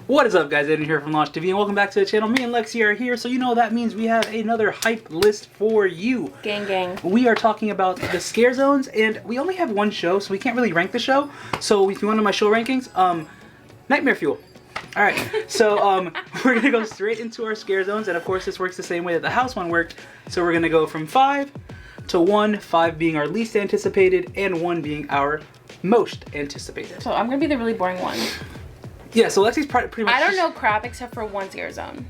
What is up, guys? Adrian here from Losh TV, and welcome back to the channel. Me and Lexi are here, so you know that means we have another hype list for you. Gang, gang. We are talking about the Scare Zones, and we only have one show, so we can't really rank the show. So if you want to know my show rankings, Nightmare Fuel. Alright, so we're going to go straight into our Scare Zones, and of course this works the same way that the house one worked. So we're going to go from 5 to 1, 5 being our least anticipated, and 1 being our most anticipated. So I'm going to be the really boring one. Yeah, so Lexi's pretty much... I don't know crap except for one Scare Zone.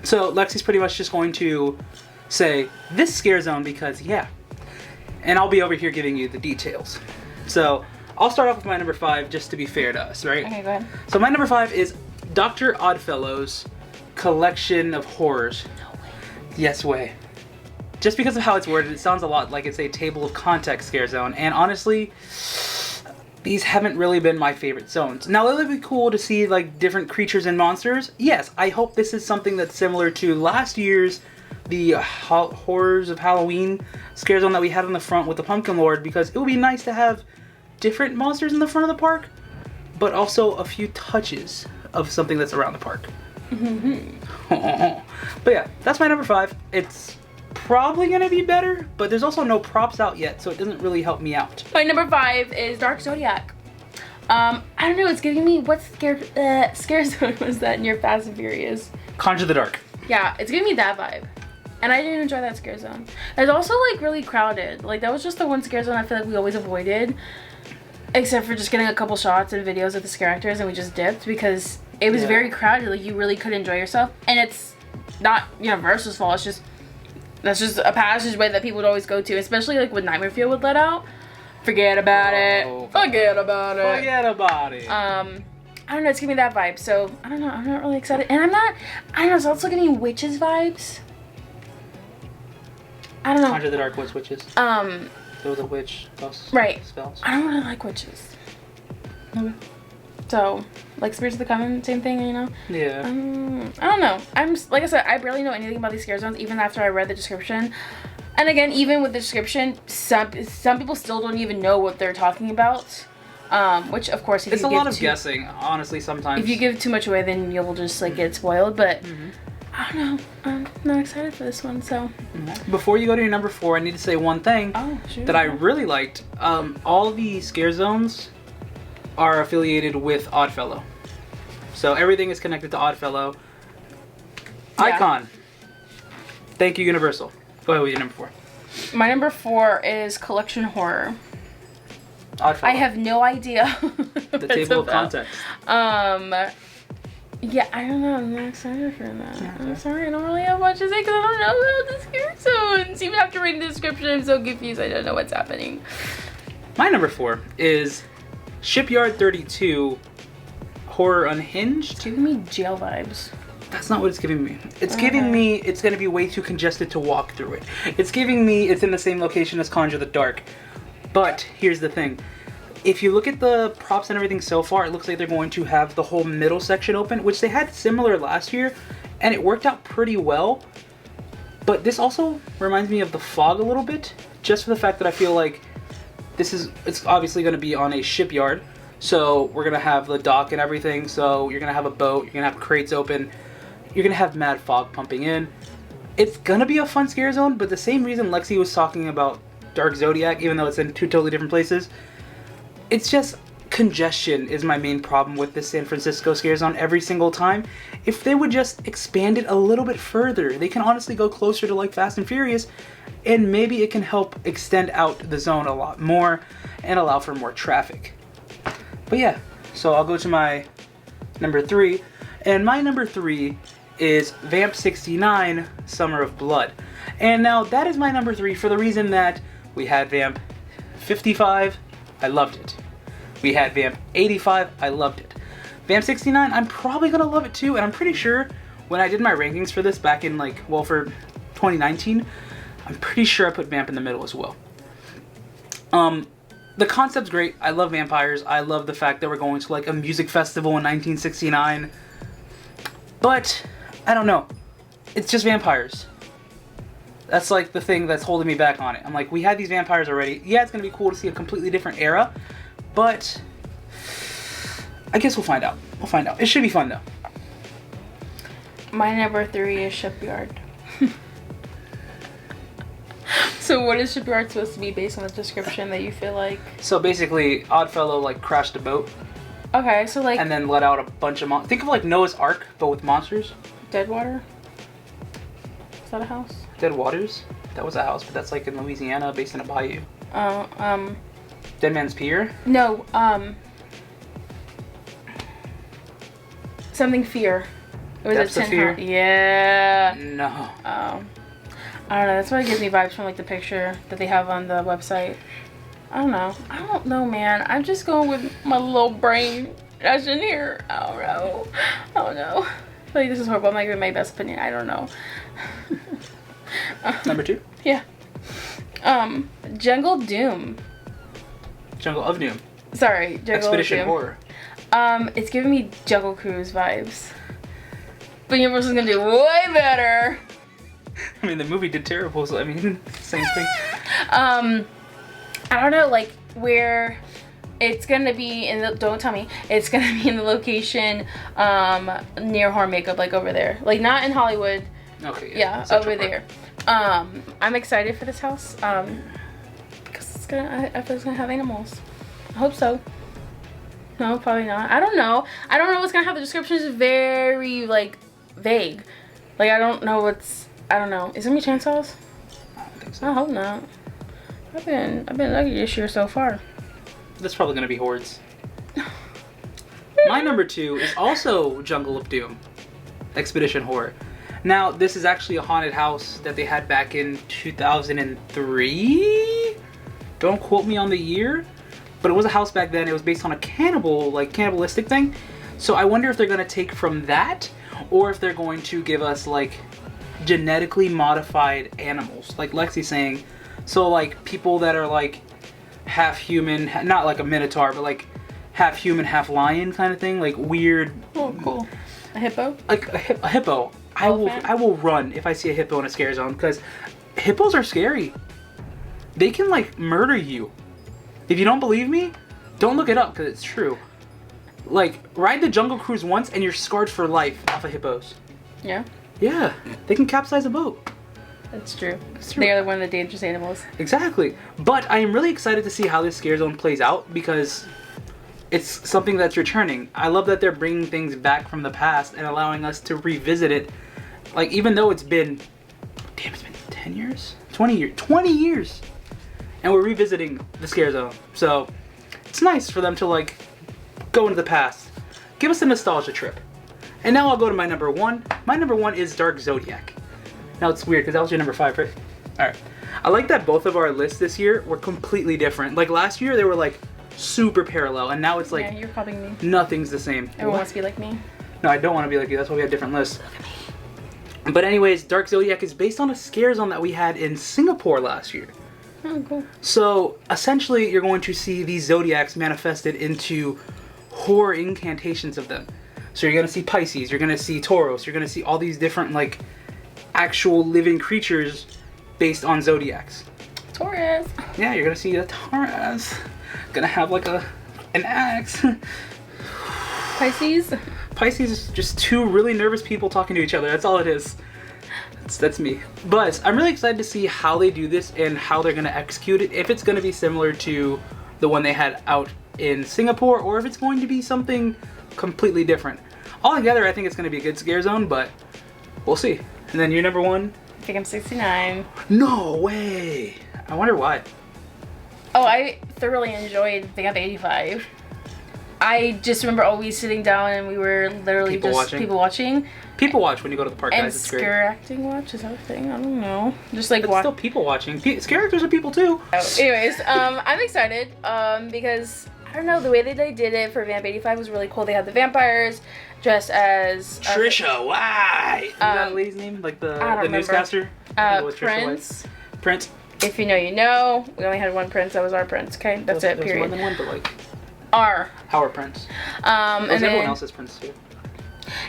So Lexi's pretty much just going to say, this Scare Zone because, yeah. And I'll be over here giving you the details. So, I'll start off with my number 5 just to be fair to us, right? Okay, go ahead. So my number 5 is Dr. Oddfellow's Collection of Horrors. No way. Yes way. Just because of how it's worded, it sounds a lot like it's a table of context Scare Zone. And honestly... these haven't really been my favorite zones. Now, it would be cool to see, like, different creatures and monsters. Yes, I hope this is something that's similar to last year's the Horrors of Halloween Scare Zone that we had on the front with the Pumpkin Lord, because it would be nice to have different monsters in the front of the park, but also a few touches of something that's around the park. But yeah, that's my number 5. It's probably gonna be better, but there's also no props out yet, so it doesn't really help me out. My number 5 is Dark Zodiac. I don't know, it's giving me, what Scare Zone was that in your Fast and Furious? Conjure the Dark. Yeah, it's giving me that vibe. And I didn't enjoy that Scare Zone. It's also like really crowded. Like that was just the one Scare Zone I feel like we always avoided. Except for just getting a couple shots and videos of the scare actors, and we just dipped because it was very crowded. Like you really could enjoy yourself. And it's not Universal's fault, it's just that's just a passageway that people would always go to, especially like when Nightmare Fuel would let out. Forget about it. Forget about it. Forget about it. I don't know, it's giving me that vibe. So I don't know, I'm not really excited. And I don't know, it's also giving me witches vibes. I don't know. Conjure the Dark was witches. There was a witch. Right. Spells. I don't really like witches. Okay. So, like Spirits of the Coven, same thing, you know? Yeah. I don't know. Like I said, I barely know anything about these Scare Zones, even after I read the description. And again, even with the description, some people still don't even know what they're talking about. Which, of course, if it's you a lot of guessing, honestly, sometimes. If you give too much away, then you'll just, like, get spoiled. But, I don't know. I'm not excited for this one, so. Before you go to your number 4, I need to say one thing that I really liked. All the Scare Zones are affiliated with Oddfellow. So everything is connected to Oddfellow. Yeah. Icon. Thank you, Universal. Go ahead with your number 4. My number 4 is Collection Horror. Oddfellow. I have no idea. The table of context. Yeah, I don't know. I'm not excited for that. Yeah, I'm sorry, I don't really have much to say because I don't know about the Scare Zones. Even after reading the description, I'm so confused. I don't know what's happening. My number 4 is Shipyard 32 Horror Unhinged. It's giving me jail vibes. That's not what it's giving me. It's giving me it's going to be way too congested to walk through it. It's giving me it's in the same location as Conjure the Dark. But here's the thing. If you look at the props and everything so far, it looks like they're going to have the whole middle section open, which they had similar last year, and it worked out pretty well. But this also reminds me of the Fog a little bit, just for the fact that I feel like it's obviously going to be on a shipyard, so we're going to have the dock and everything, so you're going to have a boat, you're going to have crates open, you're going to have mad fog pumping in. It's going to be a fun Scare Zone, but the same reason Lexi was talking about Dark Zodiac, even though it's in 2 totally different places, it's just congestion is my main problem with this San Francisco Scare Zone every single time. If they would just expand it a little bit further, they can honestly go closer to like Fast and Furious, and maybe it can help extend out the zone a lot more and allow for more traffic. But yeah, so I'll go to my number 3, and my number 3 is Vamp 69 Summer of Blood. And now that is my number 3 for the reason that we had Vamp 55, I loved it. We had Vamp 85, I loved it. Vamp 69, I'm probably gonna love it too, and I'm pretty sure when I did my rankings for this back in for 2019, I'm pretty sure I put Vamp in the middle as well. The concept's great, I love vampires, I love the fact that we're going to like a music festival in 1969, but, I don't know, it's just vampires. That's like the thing that's holding me back on it. I'm like, we had these vampires already. Yeah, it's gonna be cool to see a completely different era, but I guess we'll find out. We'll find out. It should be fun though. My number 3 is Shipyard. So what is Shipyard supposed to be based on the description that you feel like? So basically, Oddfellow like crashed a boat. Okay, so like. And then let out a bunch of think of like Noah's Ark, but with monsters. Deadwater? Is that a house? Dead Waters? That was a house, but that's like in Louisiana, based in a bayou. Dead Man's Pier? No, something Fear. It was Depths a of Fear? Yeah. No. I don't know. That's why it gives me vibes from like the picture that they have on the website. I don't know. I don't know, man. I'm just going with my little brain that's in here. I don't know. I don't know. I feel like this is horrible. I'm not giving my best opinion. I don't know. Number 2? Yeah. Jungle Doom. Jungle of Doom. Sorry, Jungle Expedition of Doom. Horror. It's giving me Jungle Cruise vibes. But Universal's gonna do way better. I mean, the movie did terrible, so I mean, same thing. I don't know, like, where it's gonna be in the, don't tell me, it's gonna be in the location, near Horror Makeup, like over there. Like, not in Hollywood. Okay, yeah over there. I'm excited for this house, because it's gonna, I feel it's gonna have animals. I hope so. No, probably not. I don't know. I don't know what's gonna have. The description is very, like, vague. Like, I don't know what's, I don't know. Is there any chainsaws? I don't think so. I hope not. I've been lucky this year so far. That's probably gonna be hordes. My number 2 is also Jungle of Doom, Expedition Horror. Now, this is actually a haunted house that they had back in 2003. Don't quote me on the year, but it was a house back then. It was based on a cannibalistic thing. So I wonder if they're gonna take from that, or if they're going to give us like genetically modified animals, like Lexi's saying. So like people that are like half human, not like a minotaur, but like half human, half lion kind of thing, like weird. Oh, cool. A hippo? Like a hippo. Elephant? I will run if I see a hippo in a scare zone, because hippos are scary. They can like murder you. If you don't believe me, don't look it up, because it's true. Like, ride the Jungle Cruise once and you're scarred for life off of hippos. Yeah? Yeah, they can capsize a boat. That's true. It's true. They are one of the dangerous animals. Exactly. But I am really excited to see how this scare zone plays out, because it's something that's returning. I love that they're bringing things back from the past and allowing us to revisit it. Like, even though it's been 10 years? 20 years. 20 years! And we're revisiting the scare zone. So, it's nice for them to, like, go into the past. Give us a nostalgia trip. And now I'll go to my number 1. My number 1 is Dark Zodiac. Now it's weird because that was your number 5, right? Alright. I like that both of our lists this year were completely different. Like last year they were like super parallel, and now it's like yeah, you're copying me. Nothing's the same. Everyone wants to be like me. No, I don't want to be like you. That's why we have different lists. But anyways, Dark Zodiac is based on a scare zone that we had in Singapore last year. Oh, cool. So essentially you're going to see these zodiacs manifested into horror incantations of them. So you're going to see Pisces, you're going to see Tauros, you're going to see all these different like actual living creatures based on zodiacs. Taurus. Yeah, you're going to see a Taurus. Going to have like an axe. Pisces. Pisces is just two really nervous people talking to each other. That's all it is. That's me. But I'm really excited to see how they do this and how they're going to execute it. If it's going to be similar to the one they had out in Singapore, or if it's going to be something completely different. Altogether, I think it's going to be a good scare zone, but we'll see. And then your number 1? I think I'm 69. No way! I wonder why. Oh, I thoroughly enjoyed Vamp 85. I just remember always sitting down and we were literally people watching. People watch when you go to the park, and guys. It's great. scare acting watch, is that a thing? I don't know. Just like It's still people watching. Scare actors are people too. Oh, anyways, I'm excited because I don't know, the way that they did it for Vamp 85 was really cool. They had the vampires dressed as Trisha. Why? Is that lady's name? Like the newscaster? Prince. Prince. If you know, you know. We only had one prince. That was our prince. Okay, that's it. Period. More than one, but like our prince. And then everyone else's prince too.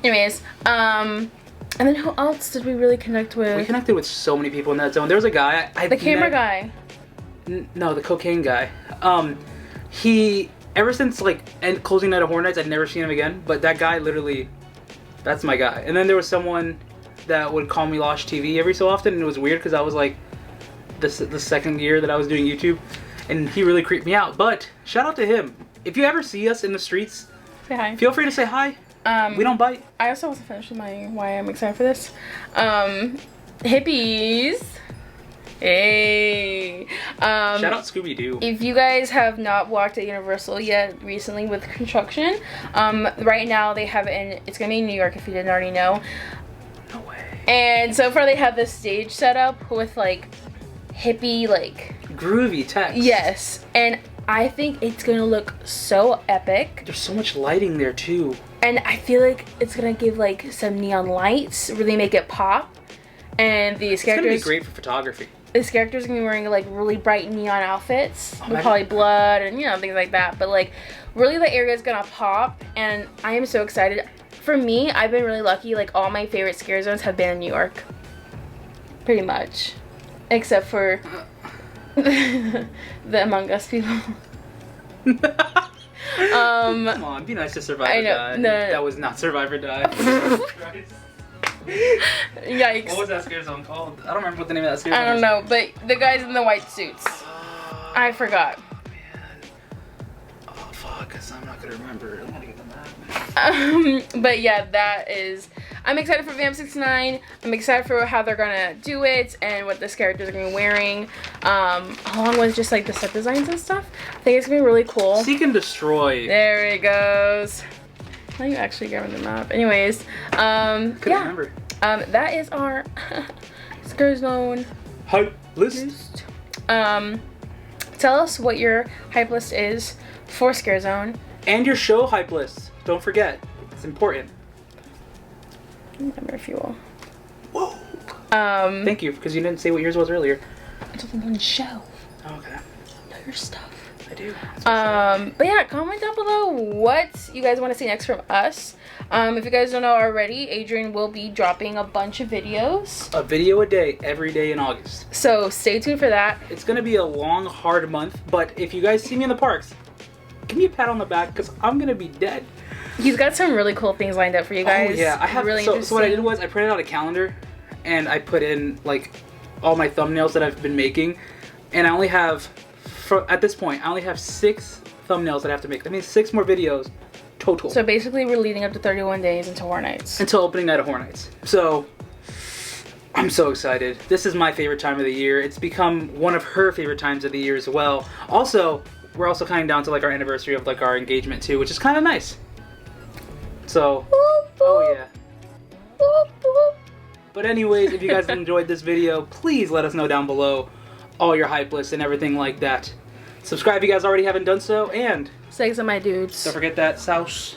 Anyways, and then who else did we really connect with? We connected with so many people in that zone. There was a guy. The camera guy. No, the cocaine guy. ever since like end closing night of Horror Nights, I'd never seen him again. But that guy literally, that's my guy. And then there was someone that would call me Losh TV every so often, and it was weird because I was like the second year that I was doing YouTube, and he really creeped me out. But shout out to him. If you ever see us in the streets, say hi. Feel free to say hi. We don't bite. I also want to finish with my why I'm excited for this. Hippies. Hey. Shout out Scooby-Doo. If you guys have not walked at Universal yet recently with construction, right now they have it in, it's gonna be in New York if you didn't already know. No way. And so far they have this stage set up with like hippie, like groovy text. Yes. And I think it's gonna look so epic. There's so much lighting there too. And I feel like it's gonna give like some neon lights, really make it pop. And these characters, it's gonna be great for photography. These characters are gonna be wearing like really bright neon outfits with probably blood and things like that. But like really the area is gonna pop, and I am so excited. For me, I've been really lucky. Like all my favorite scare zones have been in New York, pretty much, except for the Among Us people. Come on, be nice to Survivor I know, Die. no. That was not Survivor Die. Yikes. What was that scare zone called? I don't remember what the name of that scare zone I don't was. know, but the guys in the white suits. I forgot. Man. Oh fuck, cause I'm not gonna remember. I'm gonna get the map. But yeah, that is. I'm excited for Vamp 69. I'm excited for how they're gonna do it and what this characters are gonna be wearing, along with just like the set designs and stuff. I think it's gonna be really cool. Seek and Destroy. There it goes. Now you actually grabbing the map. Anyways, Couldn't remember. that is our Scare Zone Hypelist. Tell us what your hype list is for Scare Zone. And your show hype list. Don't forget. It's important. Remember if you will. Whoa. Thank you, because you didn't say what yours was earlier. It's on the show. Okay. Know your stuff. I do. But yeah, comment down below what you guys want to see next from us. If you guys don't know already, Adrian will be dropping a bunch of videos. A video a day, every day in August. So stay tuned for that. It's going to be a long, hard month, but if you guys see me in the parks, give me a pat on the back, because I'm going to be dead. He's got some really cool things lined up for you guys. Oh yeah, I have. Really so what I did was I printed out a calendar, and I put in like all my thumbnails that I've been making, and I only have, at this point, I only have 6 thumbnails that I have to make. That means 6 more videos total. So basically, we're leading up to 31 days until Horror Nights. Until opening night of Horror Nights. So I'm so excited. This is my favorite time of the year. It's become one of her favorite times of the year as well. Also, we're also kind of down to like our anniversary of like our engagement too, which is kind of nice. So, oh yeah. But anyways, if you guys enjoyed this video, please let us know down below all your hype lists and everything like that. Subscribe if you guys already haven't done so, and Thanks to my dudes. don't forget that sauce.